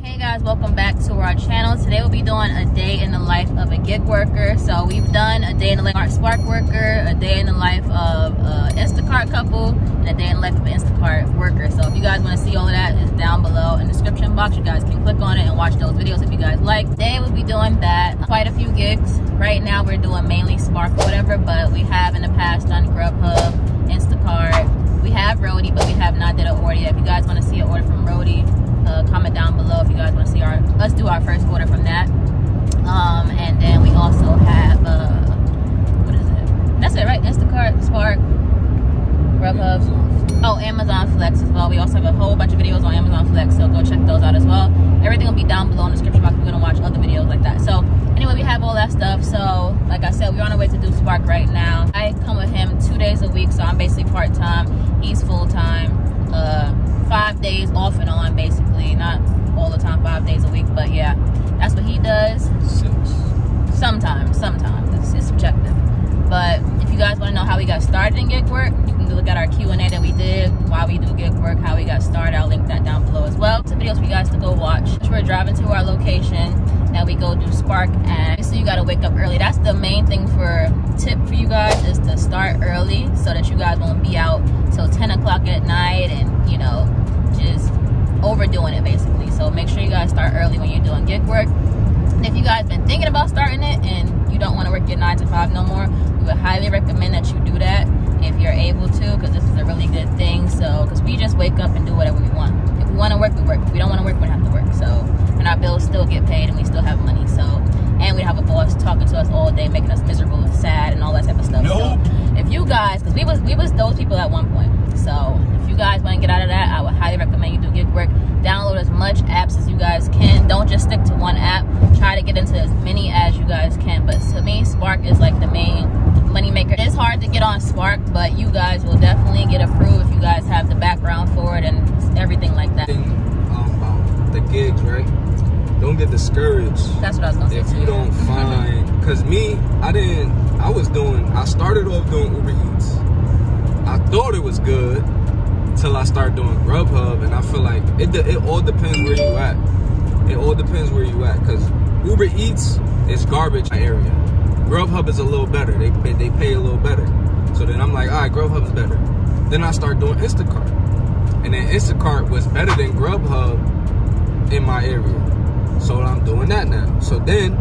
Hey guys, welcome back to our channel. Today we'll be doing a day in the life of a gig worker. So we've done a day in the life of a Spark worker, a day in the life of an Instacart couple, and a day in the life of an Instacart worker. So if you guys want to see all of that, it's down below in the description box. You guys can click on it and watch those videos if you guys like. Today we'll be doing that. Quite a few gigs. Right now we're doing mainly Spark or whatever, but we have in the past done Grubhub, Instacart. We have Roadie, but we have not did an order yet. If you guys want to see an order from Roadie, comment down below if you guys want to see us do our first order from that. And then we also have what is it? That's it, right? Instacart, Spark, Grubhub. Oh, Amazon Flex as well. We also have a whole bunch of videos on Amazon Flex, so go check those out as well. Everything will be down below in the description box. We're gonna watch other videos like that. So anyway, we have all that stuff. So like I said, we're on our way to do Spark right now. I come with him 2 days a week, so I'm basically part-time. He's full-time. 5 days off and on, basically. Not all the time, 5 days a week, but yeah, that's what he does. Sometimes it's subjective. But if you guys want to know how we got started in gig work, you can look at our Q&A that we did, why we do gig work, how we got started. I'll link that down below as well. Some videos for you guys to go watch. We're driving to our location. Now we go do Spark, and so you got to wake up early. That's the main thing tip for you guys, is to start early so that you guys won't be out till 10 o'clock at night and, you know, just overdoing it basically. So make sure you guys start early when you're doing gig work. And if you guys been thinking about starting it and you don't want to work your 9 to 5 no more, we would highly recommend that you do that if you're able to, because this is a really good thing. So because we just wake up and do whatever we want. If we want to work, we work. If we don't want to work, we don't have to work. So, and our bills still get paid and we still have money. So, and we have a boss talking to us all day, making us miserable and sad and all that type of stuff. Nope. So if you guys, because we was those people at one point. So if you guys want to get out of that, I would highly recommend you do gig work. Download as much apps as you guys can. Don't just stick to one app. Try to get into as many as you guys can. But to me, Spark is like the main money maker. It's hard to get on Spark, but you guys will definitely get approved if you guys have the background for it and everything like that. About the gigs, right? Don't get discouraged. That's what I was gonna say. If you don't find, because me, I started off doing Uber Eats. I thought it was good till I started doing Grubhub, and I feel like it all depends where you at. It all depends where you at, because Uber Eats is garbage area. Grubhub is a little better. They pay a little better. So then I'm like, all right, Grubhub is better. Then I started doing Instacart, and then Instacart was better than Grubhub in my area. So I'm doing that now. So then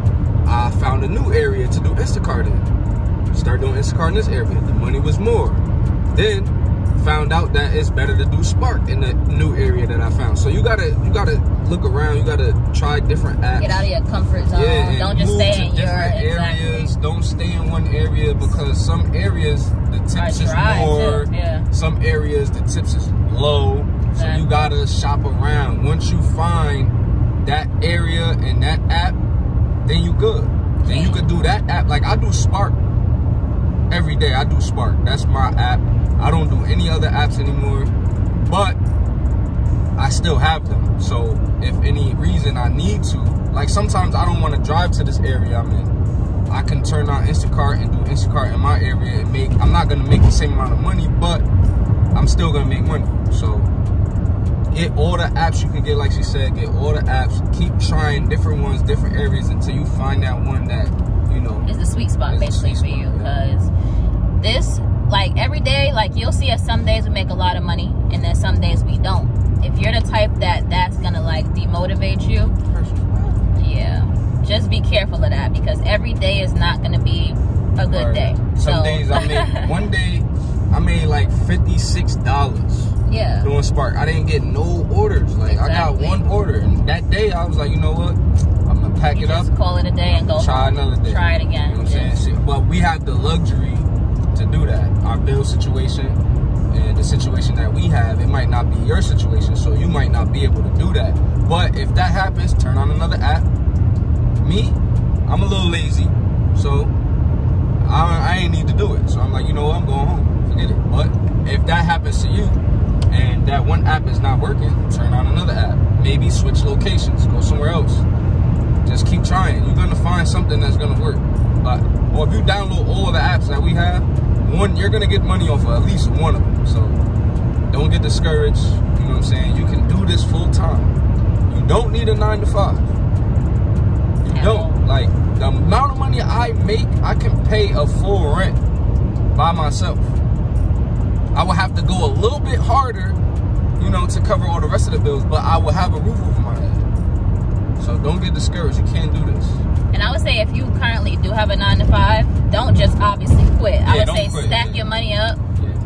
I found a new area to do Instacart in. Start doing Instacart in this area. The money was more. Then found out that it's better to do Spark in the new area that I found. So you gotta look around. You gotta try different apps. Get out of your comfort zone. Yeah, don't just stay in your areas. Don't stay in one area, because some areas the tips is more. Yeah. Some areas the tips is low. Exactly. So you gotta shop around. Once you find that area and that app, then you good. Then you could do that app. Like I do Spark every day. I do Spark. That's my app. I don't do any other apps anymore, but I still have them. So if any reason I need to, like sometimes I don't want to drive to this area I'm in, I can turn on Instacart and do Instacart in my area and I'm not gonna make the same amount of money, but I'm still gonna make money. So get all the apps you can get, like she said, get all the apps, keep trying different ones, different areas until you find that one that, you know, is the sweet spot basically for you. Because this, like every day, like you'll see us some days we make a lot of money and then some days we don't. If you're the type that's gonna like demotivate you, yeah, just be careful of that, because every day is not gonna be a good day. Some days I made, one day I made like $56. Yeah. Doing Spark. I didn't get no orders. Like I got one order. And that day I was like, you know what? I'm gonna pack it up. Call it a day and go try another day. Try it again. You know what I'm saying? But we have the luxury to do that. Our bill situation and the situation that we have, it might not be your situation, so you might not be able to do that. But if that happens, turn on another app. Me, I'm a little lazy, so I ain't need to do it. So I'm like, you know what? I'm going home. Forget it. But if that happens to you, and that one app is not working, turn on another app. Maybe switch locations, go somewhere else. Just keep trying. You're gonna find something that's gonna work. Or if you download all of the apps that we have, you're gonna get money off of at least one of them. So don't get discouraged. You know what I'm saying? You can do this full time. You don't need a 9 to 5. You don't. Like, the amount of money I make, I can pay a full rent by myself. I would have to go a little bit harder, you know, to cover all the rest of the bills, but I will have a roof over my head. So don't get discouraged. You can't do this. And I would say if you currently do have a 9 to 5, don't just obviously quit. I would say stack your money up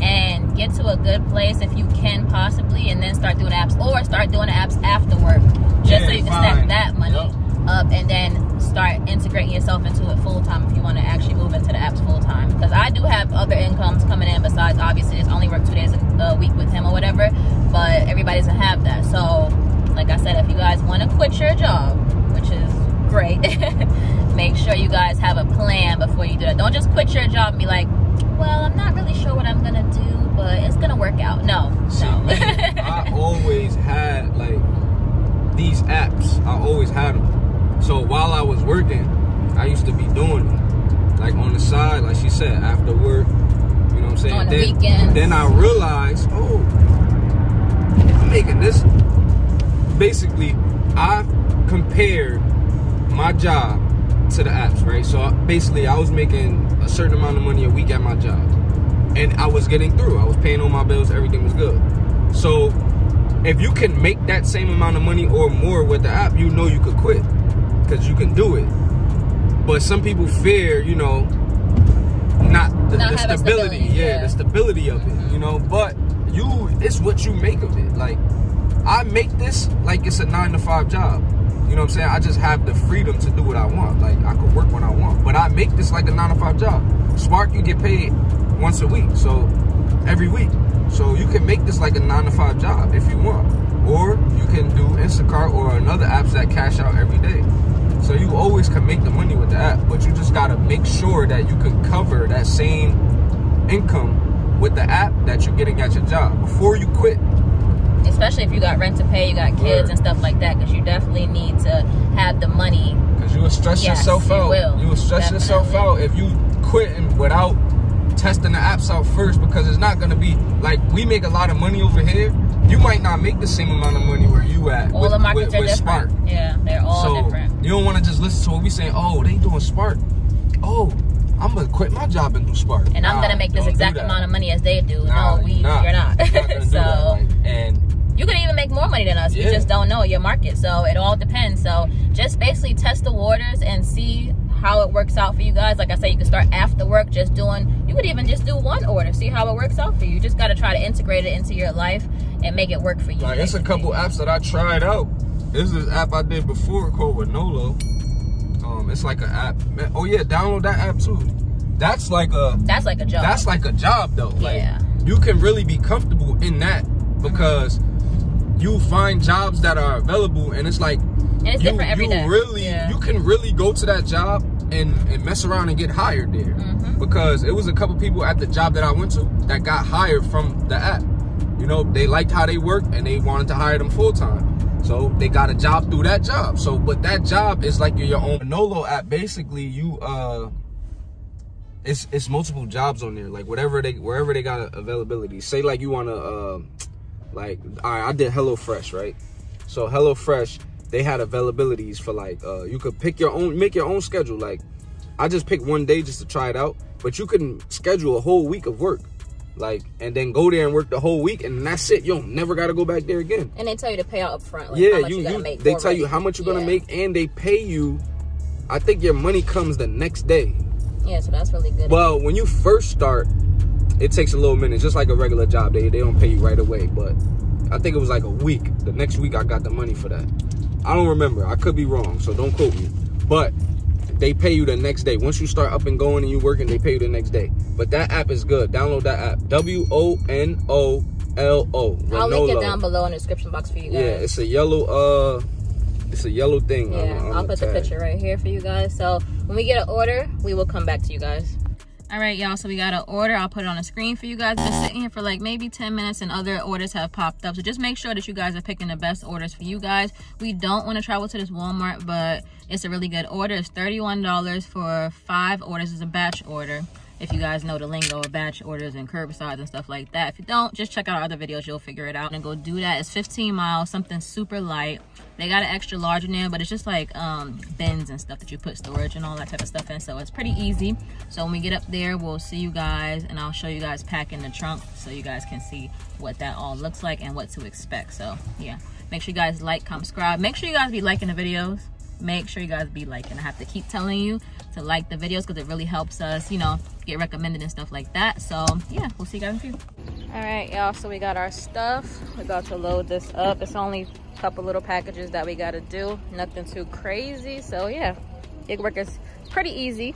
and get to a good place if you can possibly, and then start doing apps, or start doing the apps after work, just so you can stack that money up, and then start integrating yourself into it full time if you want to actually move into the apps full time. Because I do have other incomes coming in besides obviously just only work 2 days a week with him or whatever, but everybody doesn't have that. So like I said, if you guys want to quit your job, which is great, make sure you guys have a plan before you do that. Don't just quit your job and be like, well, I'm not really sure what I'm gonna do, but it's gonna work out. No. Man, I always had like these apps. I always had them. So while I was working, I used to be doing them, like on the side, like she said, after work. You know what I'm saying? On the weekends. Then I realized, oh, I'm making this. Basically, I compared my job to the apps, right? So basically, I was making a certain amount of money a week at my job, and I was getting through. I was paying all my bills. Everything was good. So if you can make that same amount of money or more with the app, you know you could quit, because you can do it. But some people fear, you know, not the stability. Yeah, the stability of it, you know. But it's what you make of it. Like, I make this like it's a 9 to 5 job. You know what I'm saying? I just have the freedom to do what I want. Like, I could work when I want. But I make this like a 9 to 5 job. Spark, you get paid once a week. So, every week. So, you can make this like a 9 to 5 job if you want. Or, you can do Instacart or another apps that cash out every day. So, you always can make the money with the app. But you just got to make sure that you can cover that same income with the app that you're getting at your job before you quit. Especially if you got rent to pay, you got kids and stuff like that, because you definitely need to have the money. Because you will stress yourself out. You will stress yourself out if you quit and without testing the apps out first, because it's not going to be like, we make a lot of money over here. You might not make the same amount of money where you at. All the markets are different. Spark. Yeah, they're all different. You don't want to just listen to what we saying, oh, they doing Spark. Oh, I'm going to quit my job and do Spark. And I'm going to make this exact amount of money as they do. No, you're not. So, and you could even make more money than us. You just don't know your market. So it all depends. So just basically test the waters and see how it works out for you guys. Like I said, you can start after work you could even just do one order, see how it works out for you. You just got to try to integrate it into your life and make it work for you. Like, it's a couple apps that I tried out. There's this app I did before called WONOLO. It's like an app. Oh yeah, download that app too. That's like a job. That's like a job though. Like, you can really be comfortable in that, because you find jobs that are available, and it's like, and it's different every day. You can really go to that job and mess around and get hired there. Because it was a couple people at the job that I went to that got hired from the app. You know, they liked how they worked and they wanted to hire them full time. So they got a job through that job. So, but that job is like your own. WONOLO app, basically, you it's multiple jobs on there. Like, wherever they got availability. Say like you want to like, all right, I did HelloFresh, right? So HelloFresh, they had availabilities for like, you could pick your own, make your own schedule. Like, I just picked one day just to try it out, but you can schedule a whole week of work, like, and then go there and work the whole week, and that's it. You don't never got to go back there again. And they tell you to pay out up front. Like, yeah, how much you gotta make they tell you how much you're gonna make, and they pay you. I think your money comes the next day. Yeah, so that's really good. Well, when you first start, it takes a little minute, just like a regular job. They don't pay you right away, but I think it was like a week. The next week I got the money for that. I don't remember. I could be wrong, so don't quote me. But they pay you the next day. Once you start up and going and you working, they pay you the next day. But that app is good. Download that app. WONOLO. I'll link it down below in the description box for you guys. Yeah, it's a yellow thing. Yeah, I'll put the picture right here for you guys. So when we get an order, we will come back to you guys. All right, y'all, so we got an order. I'll put it on the screen for you guys. Been sitting here for like maybe 10 minutes and other orders have popped up. So just make sure that you guys are picking the best orders for you guys. We don't want to travel to this Walmart, but it's a really good order. It's $31 for 5 orders. It's a batch order. if you guys know the lingo of batch orders and curbside and stuff like that. If you don't, just check out our other videos, you'll figure it out. And go do that. It's 15 miles, something super light. They got an extra large in there, but it's just like bins and stuff that you put storage and all that type of stuff in, so it's pretty easy. So when we get up there, we'll see you guys, and I'll show you guys packing the trunk so you guys can see what that all looks like and what to expect. So yeah, make sure you guys like, comment, subscribe. Make sure you guys be liking the videos. Make sure you guys be liking. I have to keep telling you to like the videos because it really helps us, you know, get recommended and stuff like that. So yeah, we'll see you guys in a few. All right, y'all, so we got our stuff. We're about to load this up. It's only a couple little packages that we got to do, nothing too crazy. So yeah, gig work is pretty easy.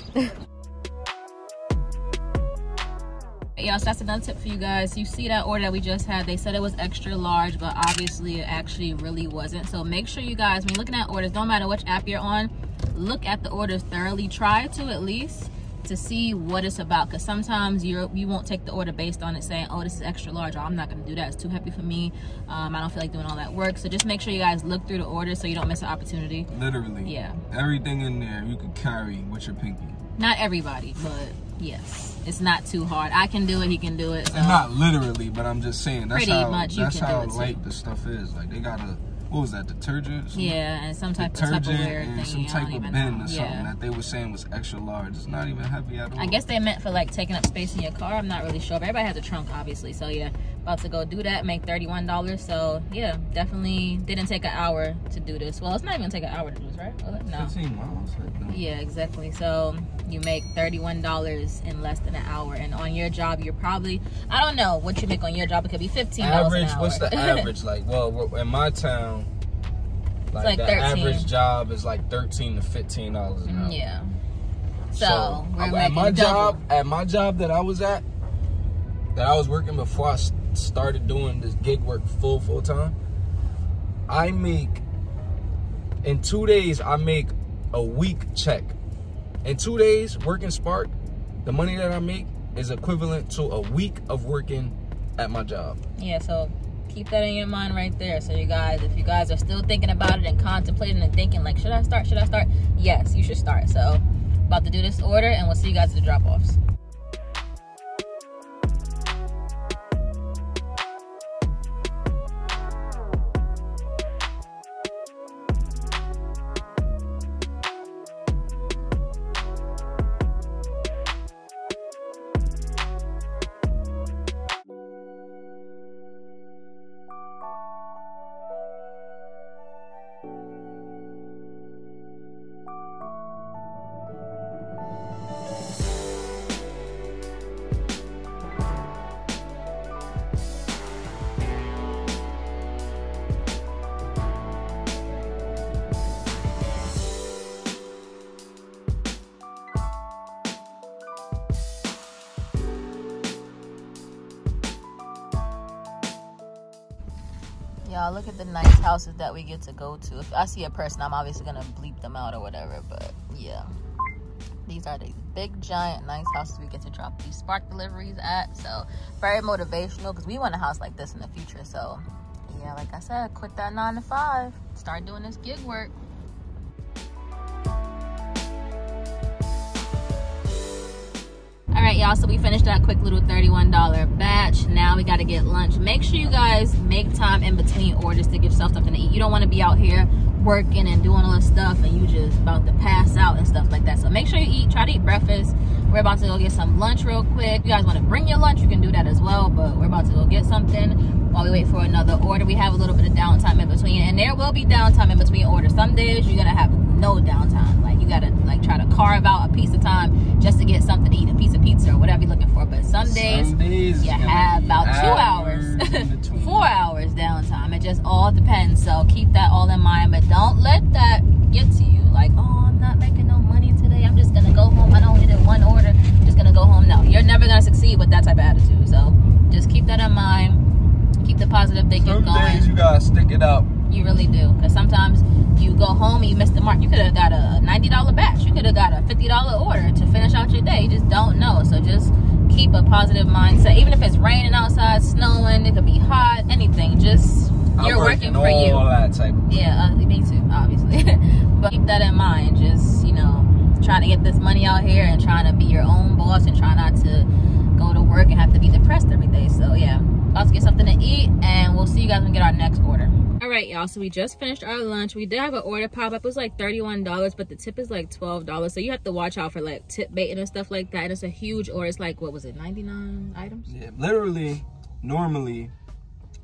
Y'all, so that's another tip for you guys. You see that order that we just had, they said it was extra large, but obviously it actually really wasn't. So make sure you guys, when you're looking at orders, no matter which app you're on, look at the orders thoroughly. Try to at least to see what it's about, because sometimes you won't take the order based on it saying, oh, this is extra large, or I'm not going to do that, it's too heavy for me, I don't feel like doing all that work. So just make sure you guys look through the order so you don't miss an opportunity. Literally, yeah, everything in there you can carry with your pinky. Not everybody, but yes, it's not too hard. I can do it, he can do it, so. And not literally, but I'm just saying that's pretty much that's you can how do it light too. The stuff is. Like they got a, what was that, detergent? Yeah, and some type of Tupperware and thing. some type of bin or something yeah. that they were saying was extra large. It's not even heavy at all. I guess they meant for like taking up space in your car. I'm not really sure. But everybody has a trunk, obviously. So yeah, about to go do that, make $31. So yeah, definitely didn't take an hour to do this. Well, it's not even gonna take an hour to do this, right? Well, no. 15 miles. Yeah, exactly. So you make $31 in less than an hour, and on your job you're probably, I don't know what you make on your job. It could be $15 average, an hour. what's the average? Like, well, in my town, like the 13. average job is like $13 to $15 an hour. Yeah. So we're at my double. job that I was at, that I was working before I started doing this gig work full time, I make, in 2 days I make a week check. In 2 days working Spark, the money that I make is equivalent to a week of working at my job. Yeah, so keep that in your mind right there. So you guys, if you guys are still thinking about it and contemplating and thinking like, should I start? Yes, you should start. So about to do this order, and we'll see you guys at the drop-offs. Y'all, look at the nice houses that we get to go to. If I see a person, I'm obviously gonna bleep them out or whatever, but yeah, these are the big giant nice houses we get to drop these Spark deliveries at. So very motivational, because we want a house like this in the future. So yeah, like I said, quit that 9 to 5, start doing this gig work. All right, y'all, so we finished that quick little $31 batch. Now we got to get lunch. Make sure you guys make time in between orders to give yourself something to eat. You don't want to be out here working and doing all this stuff and you just about to pass out and stuff like that. So make sure you eat. Try to eat breakfast. We're about to go get some lunch real quick. If you guys want to bring your lunch, you can do that as well, but we're about to go get something while we wait for another order. We have a little bit of downtime in between, and there will be downtime in between orders. Some days you're gonna have no downtime. Like, you gotta like try to carve out a piece of time just to get something to eat, a piece of pizza or whatever you're looking for. But some days you have about 2 hours 4 hours downtime. It just all depends. So keep that all in mind, but don't let that get to you. Like, oh, I'm not making no money today, I'm just gonna go home, I don't hit one order, I'm just gonna go home. No, you're never gonna succeed with that type of attitude. So just keep that in mind. Keep the positive thinking going. Some days you gotta stick it out. You really do, because sometimes you go home and you miss the mark. You could have got a $90 batch. You could have got a $50 order to finish out your day. You just don't know. So just keep a positive mindset. Even if it's raining outside, snowing, it could be hot, anything. Just, you're working for you. All that type of yeah, me too, obviously. But keep that in mind. Just, you know, try trying to get this money out here and trying to be your own boss and try not to go to work and have to be depressed every day. So yeah, about to get something to eat, and we'll see you guys when we get our next order. All right, y'all, so we just finished our lunch. We did have an order pop up. It was like $31, but the tip is like $12, so you have to watch out for like tip baiting and stuff like that. And it's a huge order. It's like, what was it, 99 items? Yeah, literally, normally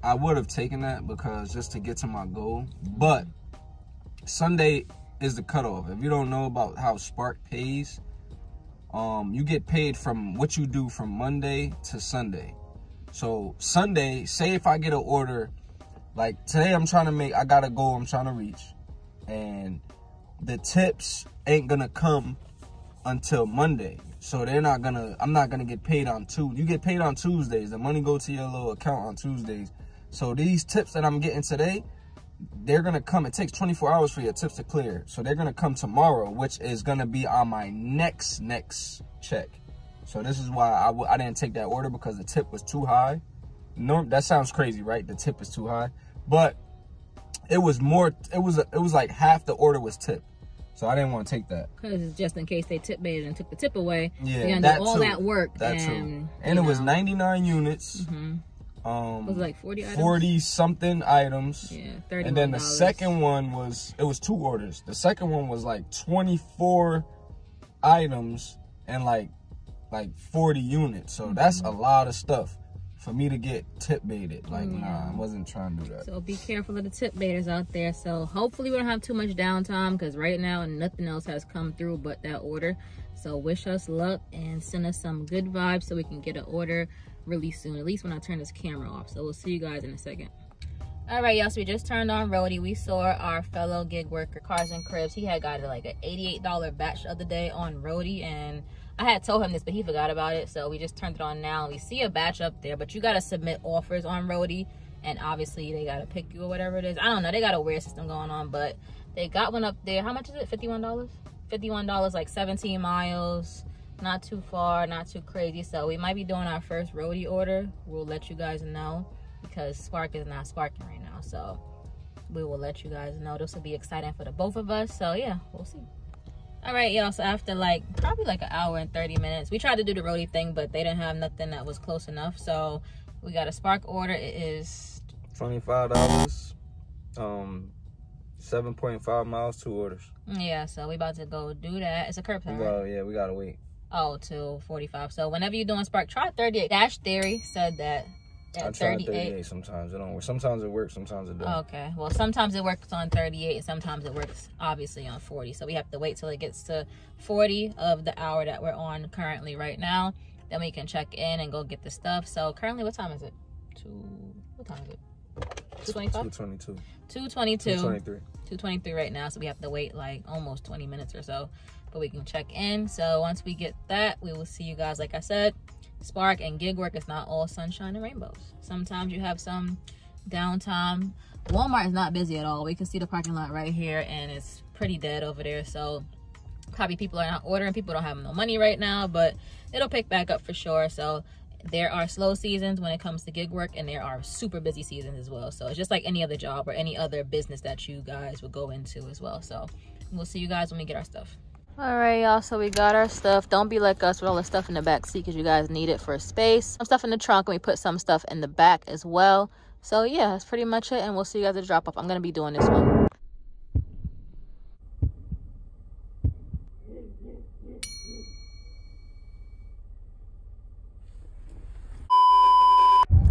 I would have taken that because just to get to my goal, but Sunday is the cutoff. If you don't know about how Spark pays, you get paid from what you do from Monday to Sunday. So Sunday, say if I get an order, like today I'm trying to make, I got a goal I'm trying to reach, and the tips ain't gonna come until Monday. So they're not gonna, I'm not gonna get paid on Tuesday. You get paid on Tuesdays. The money go to your little account on Tuesdays. So these tips that I'm getting today, they're gonna come. It takes 24 hours for your tips to clear. So they're gonna come tomorrow, which is gonna be on my next check. So this is why I didn't take that order, because the tip was too high. No, that sounds crazy, right? The tip is too high, but it was more. It was like half the order was tip. So I didn't want to take that. Because just in case they tip baited and took the tip away. Yeah, you're gonna do all that work. That too. And it was 99 units. Was it like 40 items? 40 something items. Yeah, $31. And then the second one was, it was 2 orders. The second one was like 24 items and like 40 units. So that's a lot of stuff for me to get tip baited. Like, nah, I wasn't trying to do that. So be careful of the tip baiters out there. So hopefully we don't have too much downtime, because right now nothing else has come through but that order. So wish us luck and send us some good vibes so we can get an order really soon, at least when I turn this camera off. So we'll see you guys in a second. All right, y'all, so we just turned on Roadie. We saw our fellow gig worker, Cars and Cribs. He had got like an $88 batch the other day on Roadie, and I had told him this, but he forgot about it. So we just turned it on now. We see a batch up there, but you got to submit offers on Roadie, and obviously they got to pick you or whatever it is. I don't know. They got a weird system going on, but they got one up there. How much is it? $51? $51, like 17 miles. Not too far, not too crazy. So we might be doing our first Roadie order. We'll let you guys know, because Spark is not sparking right now. So we will let you guys know. This will be exciting for the both of us. So yeah, we'll see. All right, y'all, so after probably like an hour and 30 minutes, we tried to do the Roadie thing, but they didn't have nothing that was close enough. So we got a Spark order. It is $25, 7.5 miles, 2 orders. Yeah, so we about to go do that. It's a curbside, right? Yeah, we gotta wait. Oh, till 45. So whenever you're doing Spark, try 38. Dash Theory said that I try 38 sometimes. It don't work. Sometimes it works, sometimes it doesn't. Okay. Well, sometimes it works on 38, and sometimes it works obviously on 40. So we have to wait till it gets to 40 of the hour that we're on currently right now. Then we can check in and go get the stuff. So currently, what time is it? What time is it? 2:25? 2:22. 2:22. 2:23. 2:23 right now. So we have to wait like almost 20 minutes or so, but we can check in. So once we get that, we will see you guys. Like I said, Spark and gig work is not all sunshine and rainbows. Sometimes you have some downtime. Walmart is not busy at all. We can see the parking lot right here, and it's pretty dead over there. So probably people are not ordering. People don't have no money right now, but it'll pick back up for sure. So there are slow seasons when it comes to gig work, and there are super busy seasons as well. So it's just like any other job or any other business that you guys would go into as well. So we'll see you guys when we get our stuff. All right, y'all, so we got our stuff. Don't be like us with all the stuff in the back seat, because you guys need it for space. Some stuff in the trunk, and we put some stuff in the back as well. So yeah, that's pretty much it, and we'll see you guys at the drop off. I'm gonna be doing this one.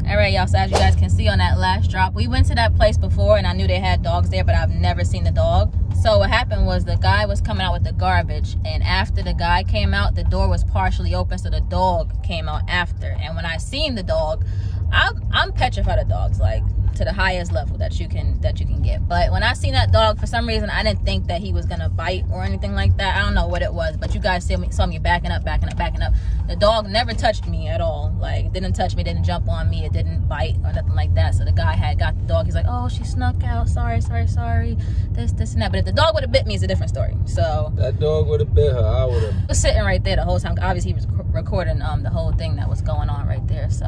All right, y'all, so as you guys can see on that last drop, we went to that place before, and I knew they had dogs there, but I've never seen the dog. So what happened was the guy was coming out with the garbage, and after the guy came out, the door was partially open, so the dog came out after. And when I seen the dog, I'm petrified of dogs, like to the highest level that you can get. But when I seen that dog, for some reason I didn't think that he was gonna bite or anything like that. I don't know what it was, but you guys saw me backing up. The dog never touched me at all. Like, didn't touch me, didn't jump on me, it didn't bite or nothing like that. So the guy had got the dog. He's like, oh, she snuck out, sorry, this and that. But if the dog would have bit me, it's a different story. So that dog would have bit her. I would have. Was sitting right there the whole time. Obviously he was recording the whole thing that was going on right there. So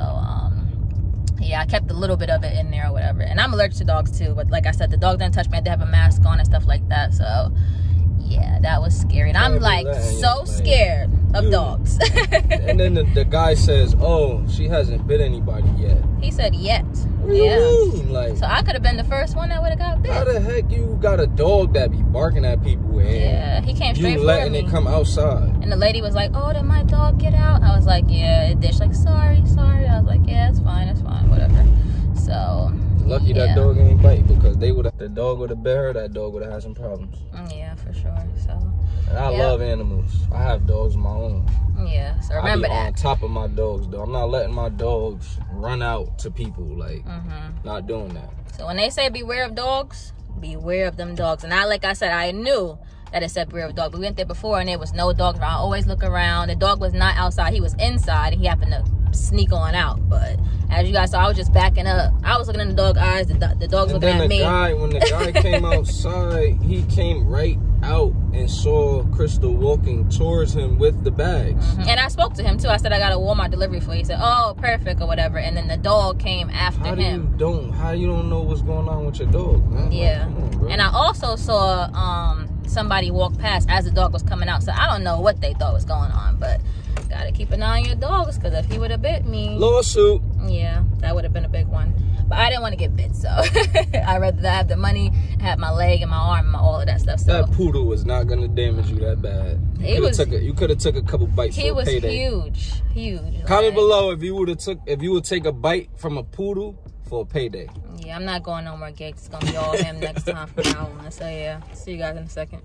yeah, I kept a little bit of it in there or whatever. And I'm allergic to dogs too, but like I said, the dog didn't touch me. I did have a mask on and stuff like that. So yeah, that was scary. And I'm like so scared of dogs. And then the guy says, oh, she hasn't bit anybody yet. He said yet. What do you mean? Like, so I could have been the first one that would have got bit. How the heck you got a dog that be barking at people and yeah, he came straight for me. You letting it come outside. And the lady was like, oh, did my dog get out? I was like, yeah, it did. She's like, sorry. I was like, yeah, it's fine, whatever. So lucky that dog ain't bite, because the dog would have bit her, that dog would have had some problems. Yeah, for sure. So and I love animals. I have dogs of my own. Yeah, so remember I be that. on top of my dogs, though. I'm not letting my dogs run out to people. Like, not doing that. So when they say beware of dogs, beware of them dogs. And like I said, I knew that it said beware of dogs. We went there before and there was no dogs around. I always look around. The dog was not outside. He was inside and he happened to sneak on out. But as you guys saw, I was just backing up. I was looking in the dog eyes. The dog's looking at me. When the guy came outside, he came right out and saw Crystal walking towards him with the bags. And I spoke to him too. I said, I got a Walmart delivery for you. He said, oh, perfect, or whatever. And then the dog came after him. How you don't know what's going on with your dog, man? Yeah. Like, come on, bro. And I also saw somebody walk past as the dog was coming out. So I don't know what they thought was going on, but gotta keep an eye on your dogs, because if he would have bit me, lawsuit. Yeah, that would have been a big one. But I didn't want to get bit, so I'd rather have the money, have my leg and my arm and all of that stuff. So that poodle was not gonna damage you that bad. You could have took a couple bites. He was huge. Comment below if you would take a bite from a poodle for a payday. Yeah, I'm not going no more gigs. It's gonna be all him next time from now on. So yeah, see you guys in a second.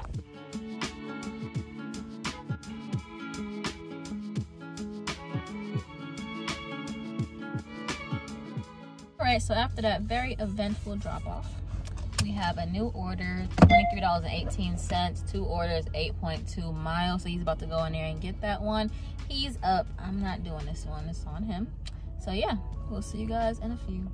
Alright, so after that very eventful drop-off, we have a new order, $23.18, 2 orders, 8.2 miles. So he's about to go in there and get that one. He's up. I'm not doing this one. It's on him. So yeah, we'll see you guys in a few.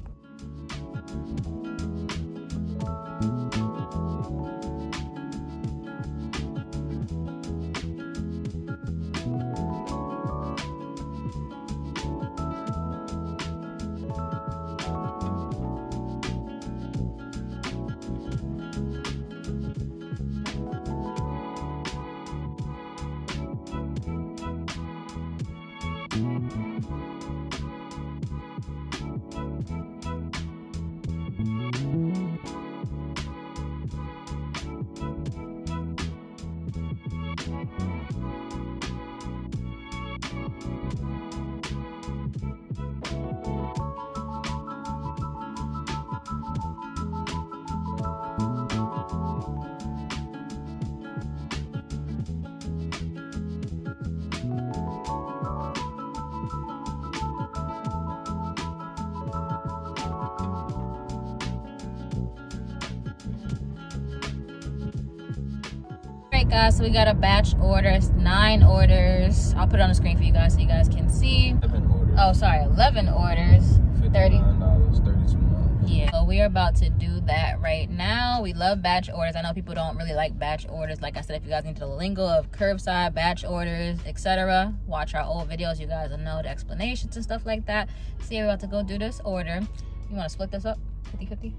Guys, so we got a batch order. It's 9 orders. I'll put it on the screen for you guys so you guys can see. 11 orders. Oh, sorry, 11 orders. $39, 32 miles. Yeah, so we're about to do that right now. We love batch orders. I know people don't really like batch orders. Like I said, if you guys need the lingo of curbside, batch orders, etc., watch our old videos. You guys will know the explanations and stuff like that. So yeah, we're about to go do this order. You want to split this up 50-50?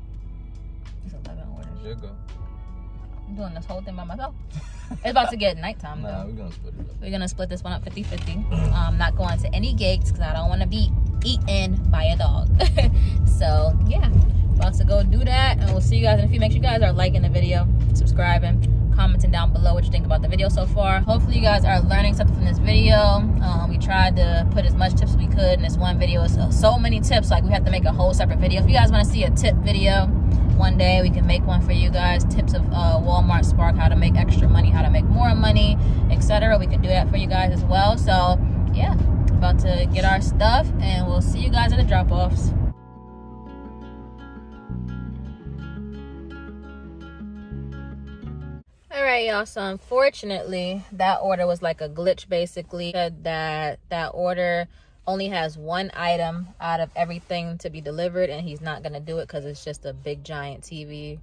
It's 11 orders. There you go. I'm doing this whole thing by myself. It's about to get nighttime, nah, though. we're gonna split it up. We're gonna split this one up 50-50. Not going to any gates because I don't want to be eaten by a dog. So yeah, about to go do that, and we'll see you guys in a few. Make sure you guys are liking the video, subscribing, commenting down below what you think about the video so far. Hopefully you guys are learning something from this video. We tried to put as much tips as we could in this one video. So many tips, like we have to make a whole separate video. If you guys want to see a tip video one day, we can make one for you guys. Tips of Walmart Spark, how to make extra money, how to make more money, etc. We can do that for you guys as well. So yeah, about to get our stuff, and we'll see you guys at the drop-offs. All right, y'all, so unfortunately that order was like a glitch. Basically said that order only has 1 item out of everything to be delivered, and he's not gonna do it because it's just a big giant TV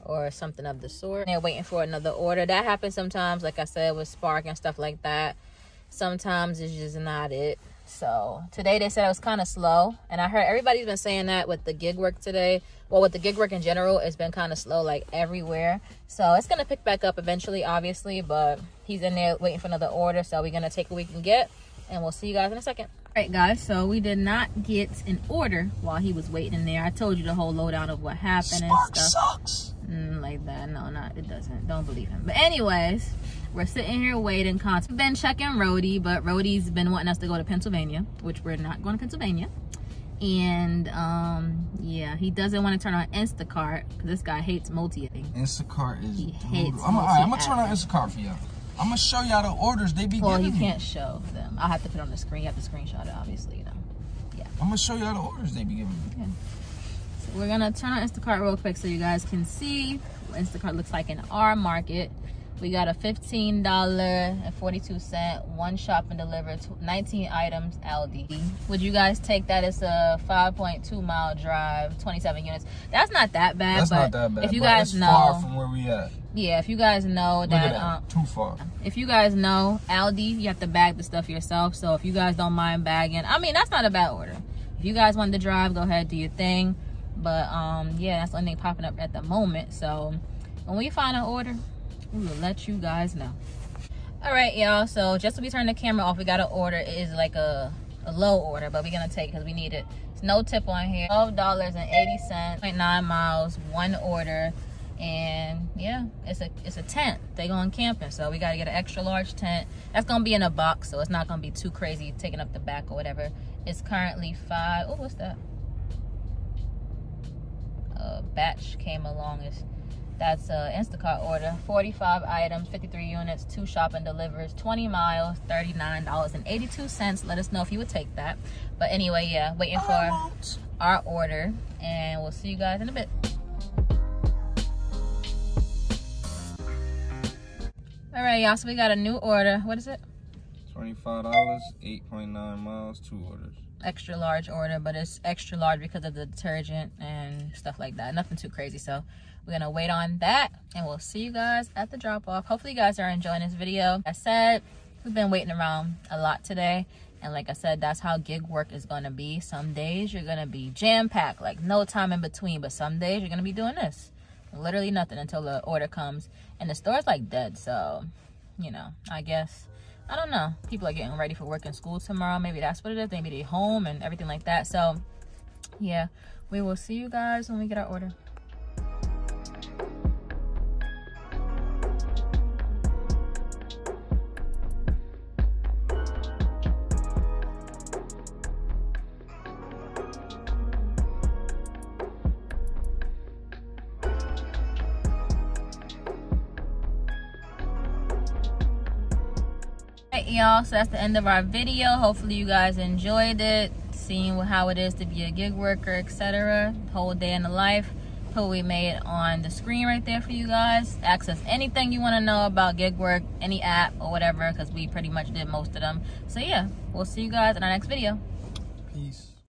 or something of the sort. They're waiting for another order. That happens sometimes, like I said, with Spark and stuff like that. Sometimes it's just not it. So today they said it was kind of slow, and I heard everybody's been saying that with the gig work today, well, with the gig work in general, it's been kind of slow like everywhere. So it's gonna pick back up eventually, obviously, but he's in there waiting for another order, so we're gonna take what we can get, and we'll see you guys in a second. All right, guys, so we did not get an order while he was waiting in there. I told you the whole lowdown of what happened and stuff. Sucks. Like that. No, it doesn't. Don't believe him. But anyways, we're sitting here waiting. We've been checking Rody, but Rody's been wanting us to go to Pennsylvania, which we're not going to Pennsylvania. And yeah, he doesn't want to turn on Instacart because this guy hates multi. Instacart is he hates. I'm gonna turn on Instacart for y'all. I'm gonna show y'all the orders they be giving. Well, you can't show them. I'll have to put it on the screen. You have to screenshot it, obviously, you know. Yeah. I'm gonna show y'all the orders they be giving me. Yeah. So we're gonna turn on Instacart real quick so you guys can see what Instacart looks like in our market. We got a $15.42, one shop and deliver, 19 items, Aldi. Would you guys take that as a 5.2 mile drive, 27 units? That's not that bad. That's but not that bad. If you but guys it's know, far from where we at. Yeah, if you guys know that, too far. If you guys know Aldi, you have to bag the stuff yourself. So if you guys don't mind bagging, I mean, that's not a bad order. If you guys want to drive, go ahead, do your thing. But yeah, that's the only thing popping up at the moment. So when we find an order, we will let you guys know. All right, y'all, so just to be turning the camera off, we got an order. It is like a low order, but we're gonna take because we need it. It's no tip on here. $12.80, 0.9 miles, one order. And yeah, it's a tent. They going camping, so we gotta get an extra large tent. That's gonna be in a box, so it's not gonna be too crazy taking up the back or whatever. It's currently oh, what's that? Batch came along. That's a Instacart order. 45 items, 53 units, 2 shop and delivers, 20 miles, $39.82. Let us know if you would take that. But anyway, yeah, waiting for our order, and we'll see you guys in a bit. All right, y'all, so we got a new order. What is it? $25, 8.9 miles, 2 orders. Extra large order, but it's extra large because of the detergent and stuff like that. Nothing too crazy, so we're gonna wait on that, and we'll see you guys at the drop-off. Hopefully you guys are enjoying this video. Like I said, we've been waiting around a lot today, and like I said, that's how gig work is gonna be. Some days you're gonna be jam-packed, like no time in between, but some days you're gonna be doing this. Literally nothing until the order comes, and the store's like dead. So, you know, I guess, I don't know, people are getting ready for work and school tomorrow. Maybe that's what it is. Maybe they're home and everything like that. So yeah, we will see you guys when we get our order. Y'all, so that's the end of our video. Hopefully you guys enjoyed it, seeing how it is to be a gig worker, etc. Whole day in the life. Put what we made on the screen right there for you guys. Ask us anything you want to know about gig work, any app or whatever, because we pretty much did most of them. So yeah, we'll see you guys in our next video. Peace.